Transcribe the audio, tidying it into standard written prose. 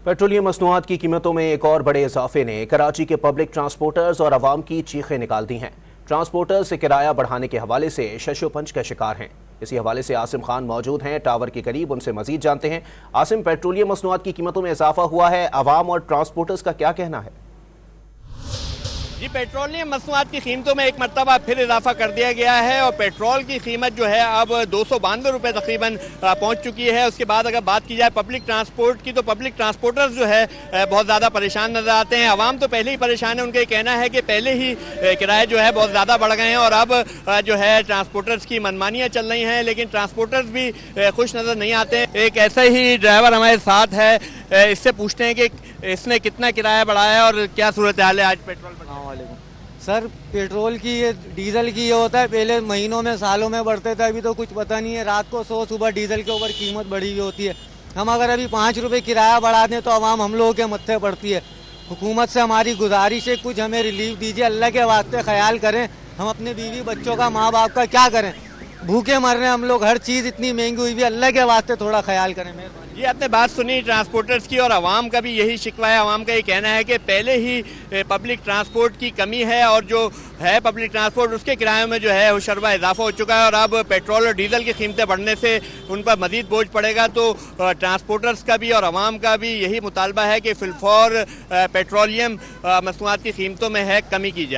Petroleum मसनूआत की कीमतों में एक और बड़े इजाफे ने कराची के पब्लिक ट्रांसपोर्टर्स और आवाम की चीखें निकाल दी हैं। ट्रांसपोर्टर्स से किराया बढ़ाने के हवाले से शशोपंच का शिकार हैं। इसी हवाले से आसिम खान मौजूद हैं टावर के करीब, उनसे मजीद जानते हैं। आसिम, पेट्रोलियम मसनूआत की कीमतों में इजाफा हुआ है, आवाम और ट्रांसपोर्टर्स का क्या कहना है? जी, पेट्रोलियम मसनूआत की कीमतों में एक मरतबा फिर इजाफा कर दिया गया है और पेट्रोल की कीमत जो है अब 292 रुपये तकरीबन पहुंच चुकी है। उसके बाद अगर बात की जाए पब्लिक ट्रांसपोर्ट की, तो पब्लिक ट्रांसपोर्टर्स जो है बहुत ज़्यादा परेशान नज़र आते हैं। आवाम तो पहले ही परेशान है, उनका कहना है कि पहले ही किराए जो है बहुत ज़्यादा बढ़ गए हैं और अब जो है ट्रांसपोर्टर्स की मनमानियाँ चल रही हैं, लेकिन ट्रांसपोर्टर्स भी खुश नज़र नहीं आते हैं। एक ऐसा ही ड्राइवर हमारे साथ है, इससे पूछते हैं कि इसने कितना किराया बढ़ाया और क्या सूरत हाल है आज पेट्रोल पर। सर, पेट्रोल की ये डीजल की ये होता है, पहले महीनों में सालों में बढ़ते थे, अभी तो कुछ पता नहीं है। रात को 100 सुबह डीजल के ऊपर कीमत बढ़ी हुई होती है। हम अगर अभी 5 रुपये किराया बढ़ा दें तो आवाम हम लोगों के मत्थे पड़ती है। हुकूमत से हमारी गुजारिश है, कुछ हमें रिलीफ दीजिए, अल्लाह के वास्ते ख्याल करें। हम अपने बीवी बच्चों का, माँ बाप का क्या करें, भूखे मर रहे हैं हम लोग, हर चीज़ इतनी महंगी हुई भी, अल्लाह के वास्ते थोड़ा ख्याल करें। ये आपने बात सुनी ट्रांसपोर्टर्स की और आवाम का भी यही शिकवा है। आवाम का ये कहना है कि पहले ही पब्लिक ट्रांसपोर्ट की कमी है और जो है पब्लिक ट्रांसपोर्ट उसके किराए में जो है हुशरबा इजाफा हो चुका है और अब पेट्रोल और डीजल की कीमतें बढ़ने से उन पर मजीद बोझ पड़ेगा। तो ट्रांसपोर्टर्स का भी और आवाम का भी यही मुतालबा है कि फिलफौर पेट्रोलियम मसनूआत की कीमतों में है कमी की जाए।